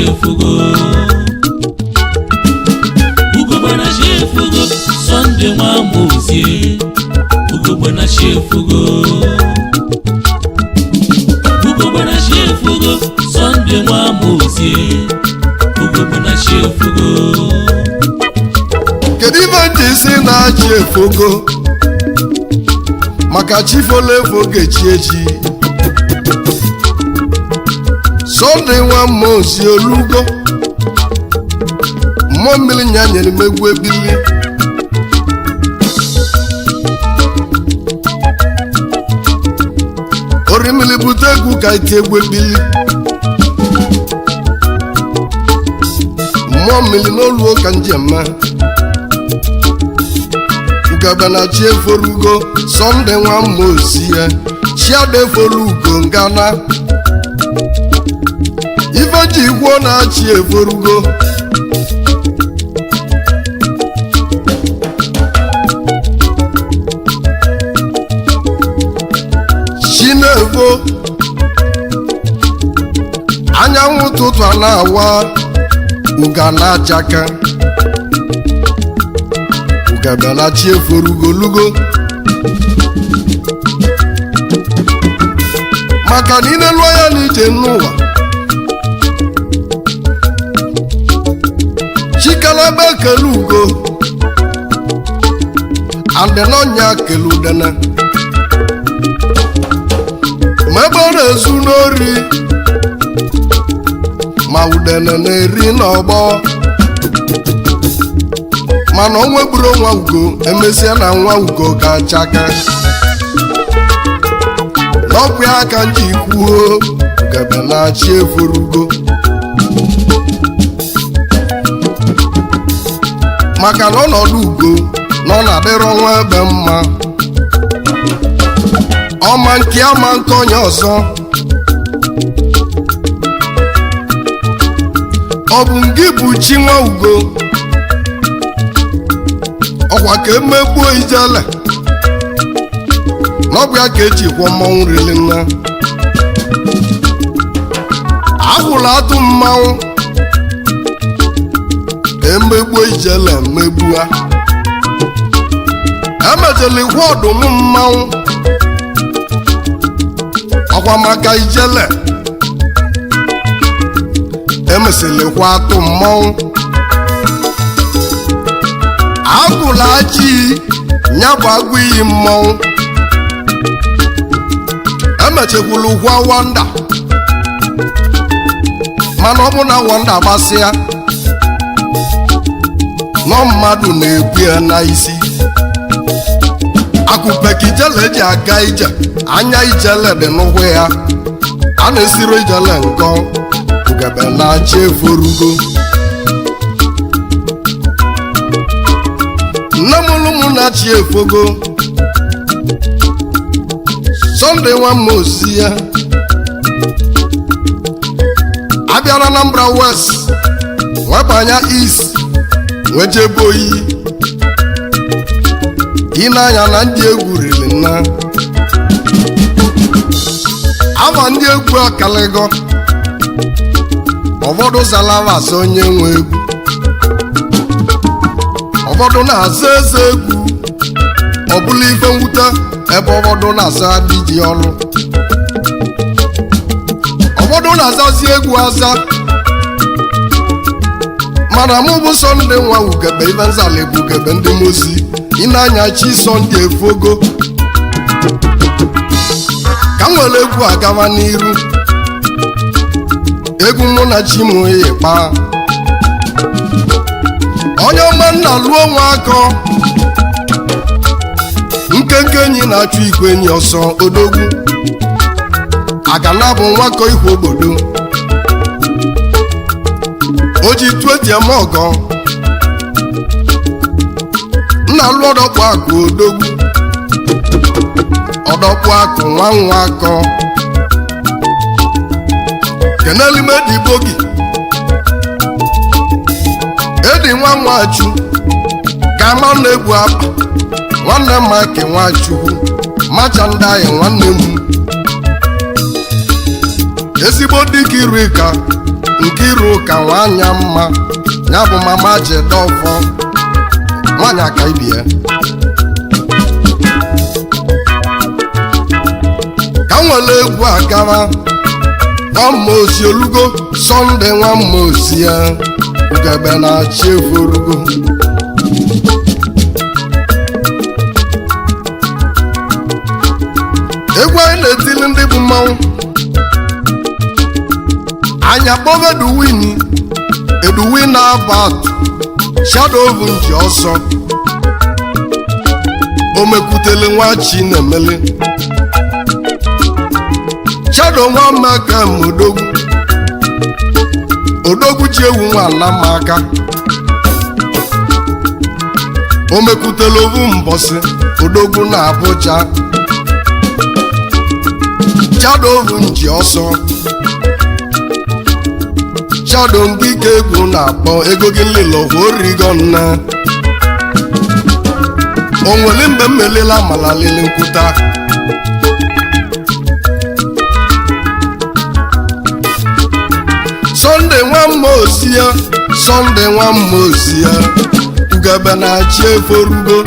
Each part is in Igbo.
Efoo Ugegbe na Efoo Sunday nwa Mozie Ugegbe na Efoo Ugegbe na Efoo Sunday nwa Mozie Ugegbe na Efoo kedu ife ndị si na-achị Efoo maka chifole Efoo ga-echi echi Sunday nwa Mozie olugo mmụọ mmiri nyanyere megwu ebili orimili bute egwu ka iti egwu ebili mmụọ mmiri n'oluo ka njema Ugegbe na Efoo rugo Sunday nwa Mozie chiada Efoo ugo ngana ife ji igwo na-achị Efoo rugo Efoo anyanwụ ụtụtụ a na-awa uga na-achaka Ugegbe na Efoo lugo maka na inelu anya n'ije n'ụwa chikalaba ekele ugo andenonya kele udene ma ebe ọ na-ezu n'ori ma udene na-eri n'ọgbọ mana o nwegburu nwa ugo emesịa na nwa ugo ga-achaka n'ọkwa ya aka nji kwuo Ugegbe na Efoo rugo maka na ọnọdụ ugo na ọ na-adịrọ nwa ebe mma ọma nke ama nke onye ọzọ ọ bụ ngị bụ chi nwa ugo ọkwa ka emegbuo ijele n'ọbụ ya ka eji kwọ mmọnwụ rili nna agwụla atụ mmanwụ emegbuo ijele megbua emejele ikwe ọdụm mmanwụ ọkwa maka ijele emeselekwa atụ mmanwụ agwụla achị nya bụ agwụ iyi mmanwụ emechekwulu ụgwọ wanda mana ọ bụ na wanda gbasịa nọ mmadụ na-egbu ya n'isi akụpeka ijele eji aga ije anya ijele dị n'ụkwụ ya a na-esiri ijele nkọ Ugegbe na Efoo rugo nne mụlụmụ na-achị Efoo Sunday nwa Mozie abịara Anambra West webanya East nwejebe oyi ịnanya na ndị egwu riri nna ama ndị egwu akaligo ụfọdụ zalavas onye nwe egwu ụfọdụ na-aza eze egwu ọ bụla ife mwute ebe ụfọdụ na-aza diji ọrụ ụfọdụ na-azazi egwu aza mana mụ bụ Sunday nwa Ugegbe ife nzala egwu Ugegbe ndị Mozie ịnanya chi Sunday Efoo ka m nwere egwu agaba n'iru egwu mụ na chi m ịkpa onye ọma nna lụọ nwa akọ nkenke enyi na-achụ igwe enyi ọsọ odogwu agana bụ nwakọ ikwu obodo o ji tueti eme ọgọ nna lụ ọdọkpụ akụ odogwu ọdọkpụ akụ nwa akọ kenelime dibo gị edi nwa nwachu ka ama na-egbu akpa nwanne m Mike Nwachukwu macha ndị anyị nwanne m ezigbo dịka iri ka Nkiru ka nwanya mma ya bụ mama Jedofọ nwanyị aka ibie ka nwere egwu agara Mozie olugo Sunday nwa Mozie Ugegbe na Efoo olugo egwu anyị na-etili ndị bụ mmanwụ anya kpọbe Edwin Abat Shadow of nji ọsọ o mekwutele nwa Chinemele Shadow nwa Maka odogwu ji ewu nwa Anamaka o mekwutele ovu mbọsị odogwu na Abuja Shadow of nji ọsọ Shadow ngike egwu na-akpọ ego gị lilo origo nna o nwere mgbe mmelela amala lele nkwuta Sunday nwa Mozie Ugegbe na Efoo olugo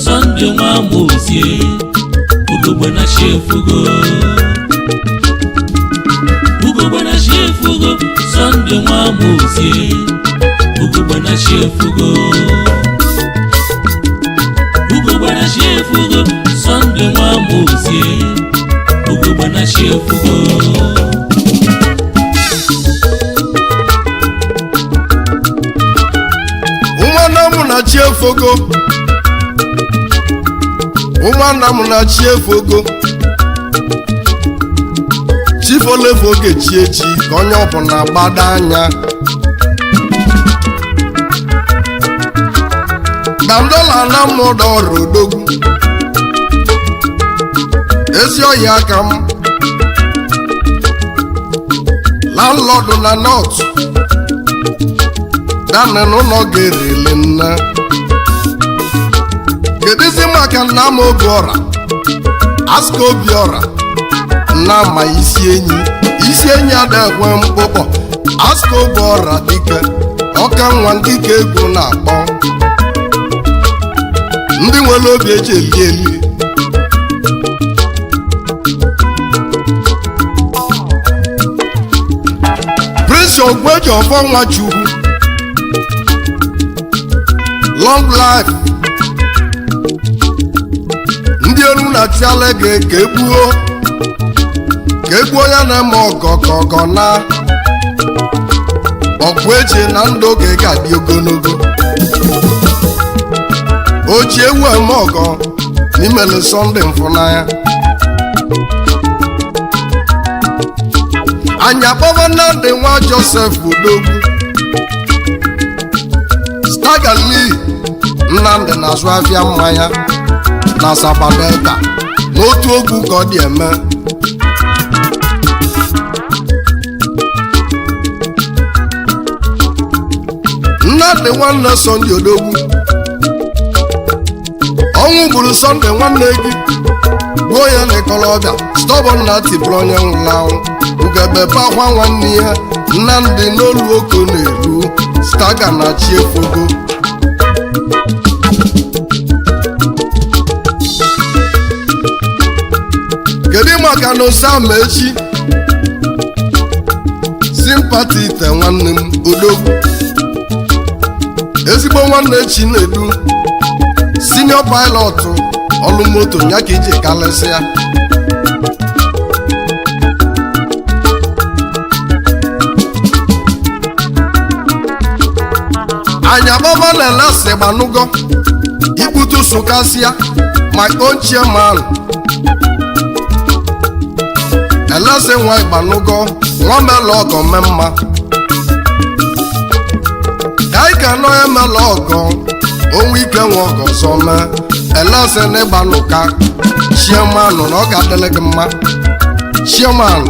Sunday nwa Mozie Ugegbe na Efoo Ugegbe na Efoo Sunday nwa Mozie Ugegbe na Efoo Ugegbe na Efoo Sunday nwa Mozie Ugegbe na Efoo ụmụnna m na Efoo Chifolefo ga-echi echi ka onye ọbụla gbada anya Dandola na mmụda ọrụ odogwu ezi ọhịa aka m landlord na North Daniel ụlọ ga-erele nna kedụzi maka nna m Obiora Aska Obiora nna ma isi enyi adakwe mkpụkpọ Aska Obiora dike ọka nwa dike egwu na-akpọ ndị nwere obi eji eli Prince Ogwejiọfọ Nwachukwu long life ndị elu na-atiala gị ka egbuo ya na-eme ọgọ na ọgwụ eji na ndụ oge ga-adị ogologo o ji ewu eme ọgọ n'imele Sunday mfụnanya anya kpọba Nnamdi nwa Joseph Odogwu Stagali Nnamdi na-azụ afịa mmanya na Asaba Delta n'otu ogwu ka ọ dị eme Nnamdi nwanne Sunday Odogwu ọnwụ gburu Sunday nwanne gị gbuo ya n'ịkọlọbịa stọbọn na tibụrụ onye nwụrụ anwụ Ugegbe bakwa nwanne ya Nnamdi n'olu oko na-eru Staga na Efoo kedu maka na Osama echi Sympathy te nwanne m Odogwu ezigbo nwanne Chinedu senior pilot ọlụ moto ya ka iji kalịsịa anya baba na-elesi gbanugo ikputu sụkasịa my own chairman elesi nwa igbanugo nwa mele ọgọ mmemma ka ị ka nọ emela ọgọ onwe ike nwe ọgọ ọzọ mee elesi na ịgbanuka chairman na ọ ga-adịrị gị mma chairman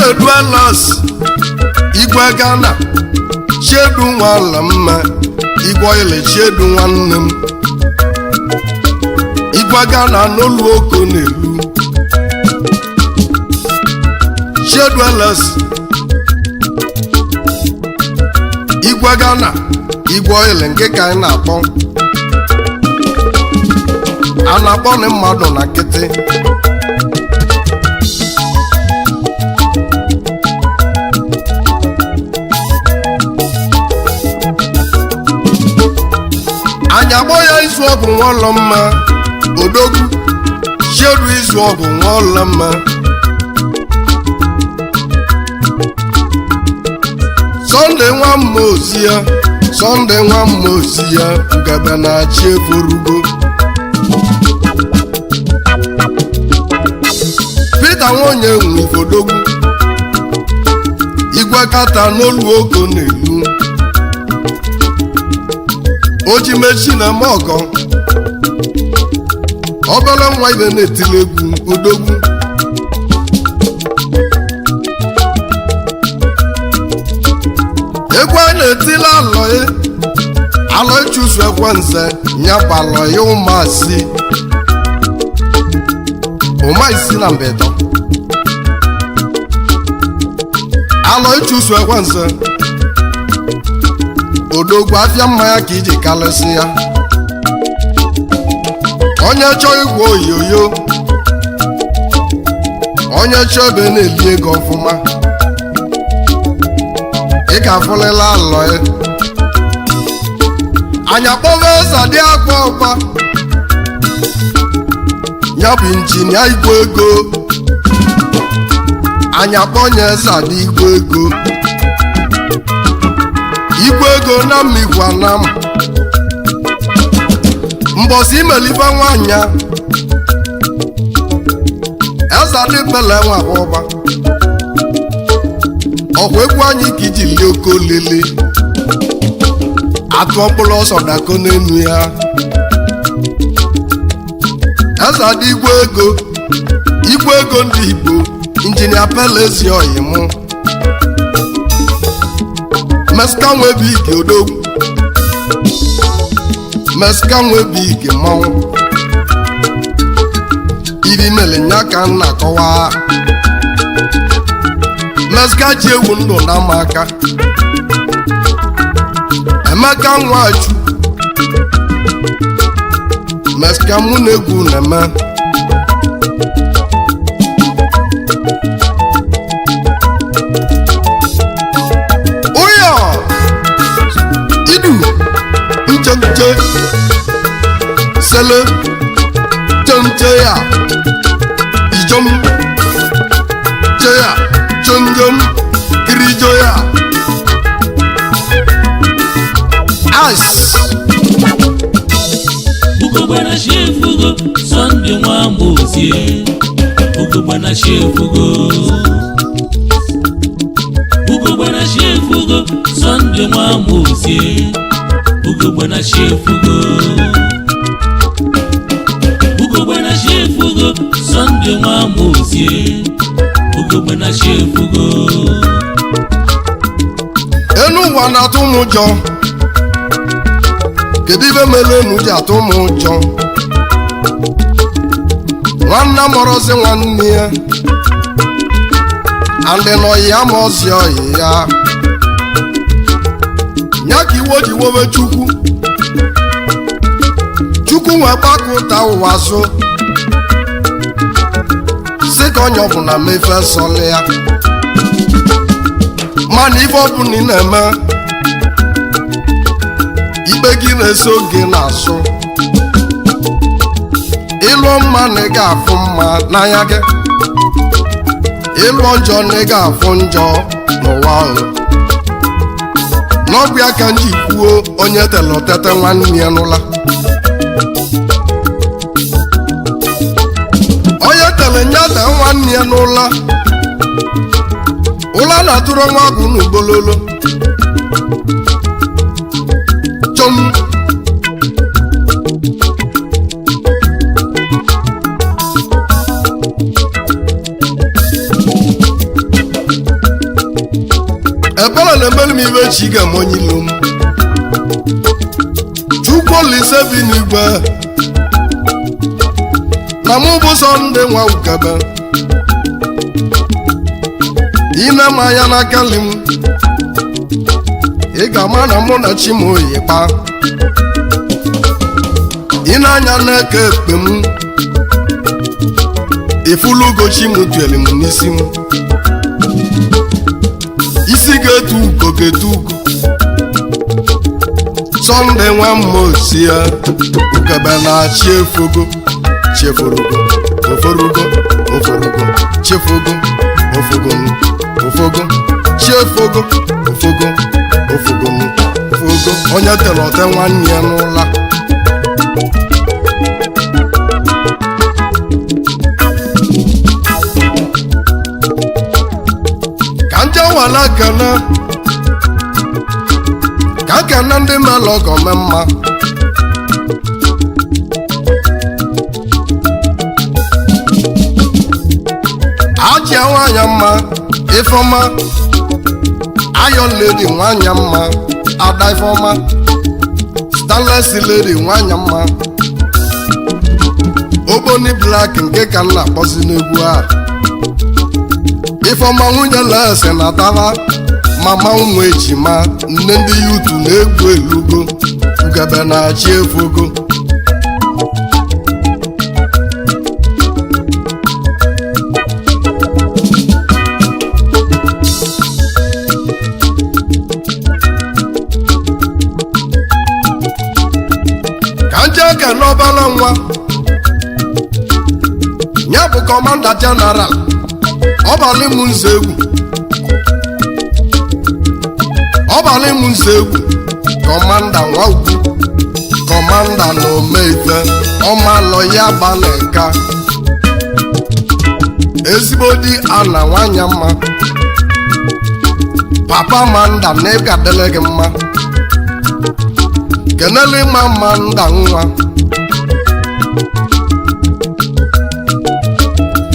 Chineduelas Igwe Ghana Chiedu nwala mma Igwe ile Chiedu nwanne m Igwe Ghana n'olu oko n'elu Chineduelas Igwe Ghana Igwe ile nke ka anyị na-akpọ a na-akpọ na mmadụ na nkịtị anyị agbọ ya izu ọgụ nwaọlọ mma odogwu Chiedu izu ọgụ nwaọlọ mma Sunday nwa Mozie Sunday nwa Mozie Ugegbe na chi eforugo Peter nwonye nwe ifodogwu Igwe kata n'olu oko n'elu Oji mechi na mọgọ obere nwa ibe na-etili egwu odogwu egwu a na-etili alọị chụsụ ekwenze nyabalọị ụmaisi na mbedo alọị chụsụ ekwenze odogwu afịa mmanya ka iji kalịsị ya onye chọọ igwe oyoyo onye chọọ ebe na-eli ego ọfụma ị ga-afụlịla alọị anya kpọva eze dị akwa ọkwa ya bụ injinia igwe ego anya kpọnye eze dị igwe ego na mmigwe Anam mbọsị imelife nwanyị eze dị bele nwa ọba ọkwa egwu anyị ka iji lie oke olili atụ ọkpụrụ ọsọ dako n'enu ya eze dị igwe ego ndị Igbo injinia Pelezi Oyimụ Meska Nwebike odogwu Meska Nwebike mmanwụ iri mele nya ka nna kọwa Meska ji ewu ndụ na maka Emeka Nwaju Meska mụ na egwu na-eme nche sele nche ya ijom che ya chonjom kirijo ya ice Ugegbe na chi efugo Sunday nwa Mozie Ugegbe na chi efugo Ugegbe na chi efugo Sunday nwa Mozie Ugegbe na chi efugo Ugegbe na chi efugo Sunday nwa Mozie Ugegbe na chi efugo enu ụwa na-atụ m ụjọ kedu ibe mere enu ji atụ m ụjọ nwanne mọrọzi nwanne ya andị n'ọyị ya ma ọzi ọyị ya nya ka iwo ji wowe Chukwu nwe gbakọta ụwa zụ si ka onye ọbụla mefe sọlị ya mana ife ọbụla ị na-eme ikpe gị na-eso gị na-asụ ịlụ mma na ị ga-afụ mma n'anya gị ịlụ njọ na ị ga-afụ njọ n'ụwa ahụ n'ọbụ ya ka nji kwuo onye telotete nwanne ya n'ụla onye tele nyata nwanne ya n'ụla ụla na-atụrụ nwa agwụ n'ugbololo chom ibe chiga monyilum Chukwu Olise bi n'igwe na mụ bụ Sunday nwa Ugegbe ime manya n'aka lim ị ga-ama na mụ na Chimoyi kpa ị na-anya n'eke ekpe m ifulugo Chimutueli m n'isi m isi ga-etu ugo ga-etu ugo Sunday nwa Mozie Ugegbe na-achị efogo chefurugo oforugo oforugo chefugo ofogo ofogo chefugo ofogo ofogo ofogo onye tere ọte nwanne ya n'ụla ka nje wala kana ndị mmadụ ọgọ me mma Ajia nwanyị mma Ifeoma Iron Lady nwanyị mma Ada Ifeoma Stainless Lady nwanyị mma Ogboni Black nke ka nna akpọzi n'egwu a Ifeoma nwunye Lese na Tava mama ụmụ ejima nne ndị yutu na-egwu elugo Ugegbe na-achị efogo ka n'ọbala nwa ya bụ Kọmanda General ọbalị m nze egwu Kọmanda nwa ugwu Kọmanda na omeife ọmalọ ya gbaneka ezigbo di ana nwanyị mma Papa Manda na ị ga-adịle gị mma kenele mama nda nwa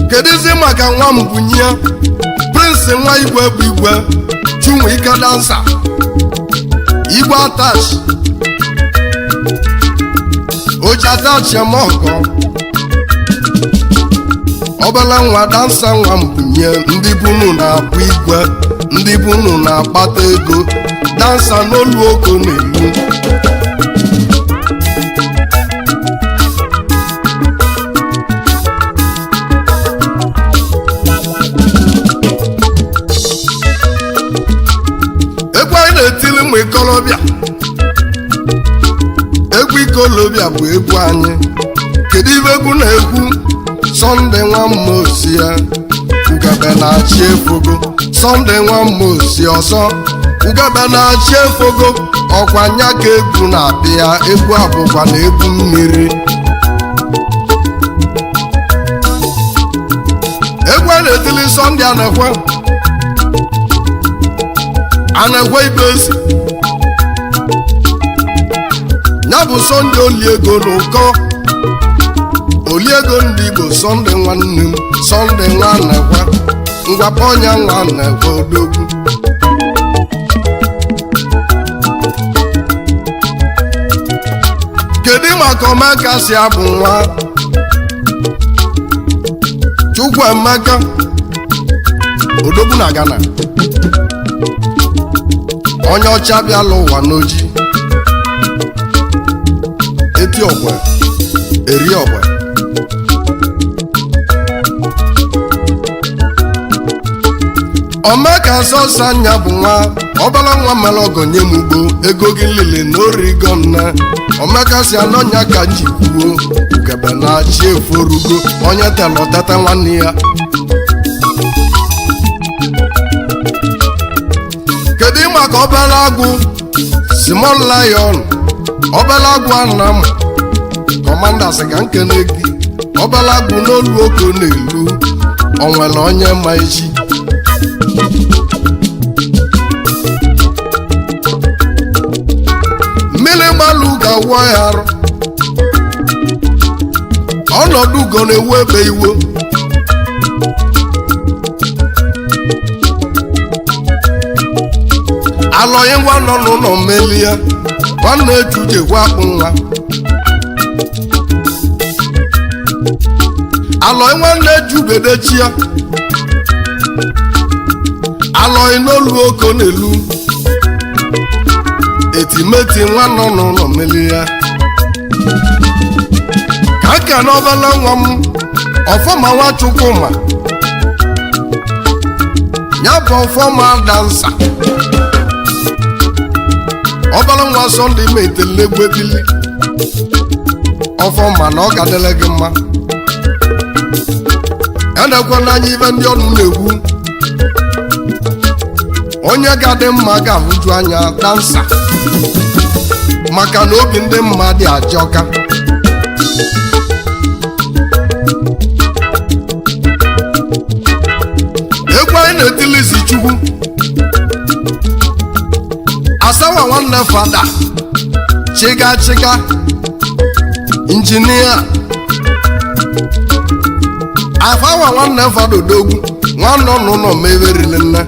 kedizi maka nwa mbunye Prince nwa igwe bụ igwe Chinwe ike dansa igwe attach oji attach mọkọ obele nwa dansa nwa mbunye ndị bunu na-abụ igwe ndị bunu na-akpata ego dansa n'olu oko n'elu egwu ikolobịa bụ egwu anyị kedu ibe egwu na-egwu Sunday nwa Mozie Ugegbe na-achị efogo Sunday nwa Mozie ọsọ Ugegbe na-achị efogo ọkwa nya ka egwu na-abịa egwu abụkwa na egwu mmiri egwu a na-etili Sunday anekwe ibe ezi ya bụ Sunday Oliego n'ụkọ Oliego ndị Igbo Sunday nwanne m Sunday nwa nekwe ngwapa ọnya nwa nekwe odogwu kedu maka Omeka si abụ nwa Chukwuemeka odogwu na Ghana onye ọcha bịala ụwa n'oji eti ọgwe eri ọgwe Omeka sọsọ anya bụ nwa ọbala nwa mere ọgọ nye m ugbo ego gị lele n'origo nne Omeka si anọnya ka jikwuo Ugegbe na-achị eforugo onye telọtete nwanne ya kedu maka obere agwụ Small Lion obere agwụ Anam Kọmanda sị ka nkene gị obere agwụ n'olu oko n'elu onwere onye ma echi mmiri gbalụ ga-awọ ya arụ ọnọdụ ugo na-ewu ebe iwo alọghị nwa nọ n'ụlọ melie nwanne ejujekwa akpụ nwa alọghị nwanne ejubedechia alọghị n'olu oko n'elu etimeti nwa nọ n'ụlọ melie ka aka n'ọbala nwa m ọfọma nwa Chukwuma ya bụ ọfọma dansa ọbala nwa Sunday metele gwebili ọfọma na ọ gadele gị mma enekwa n'anya ibe ndị ọnụ na-egwu onye ga-adị mma ga-ahụju anya dansa maka na obi ndị mmadụ ajọka egwu anyị na-etilizi Chukwu asawa nwanne fada chiga injinia afawa nwanne fada odogwu nwanne ọnụnọ mewerili nne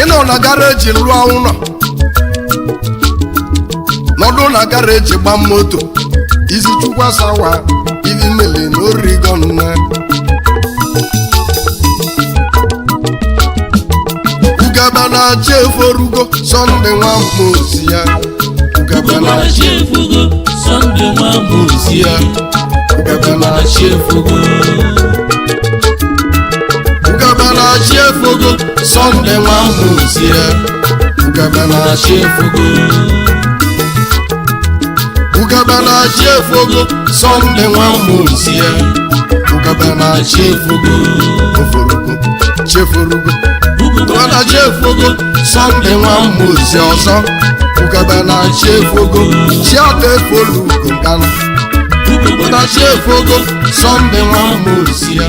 ịnọ na garaji lụọ ụlọ nọdụ na garaji gba moto izi Chukwu asawa ivi mele n'origo nne ugebe na cheforugo Sunday nwa Mozie ya ugebe na chefugo Sunday nwa Mozie ya ugebe na chefugo ugebe na chefugo Sunday nwa Mozie ya ugebe na chefugo ugebe na chefugo Sunday nwa Mozie ya ugebe na chefugo chefurugo ugebe chefugo Sunday nwa Mozie ọzọ ugebe na chefugo chiade folugo nkana ugebe na chefugo Sunday nwa Mozie ya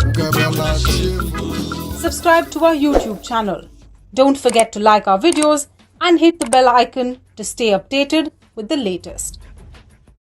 ugebe na chefugo. Subscribe to our YouTube channel. Don't forget to like our videos and hit the bell icon to stay updated with the latest.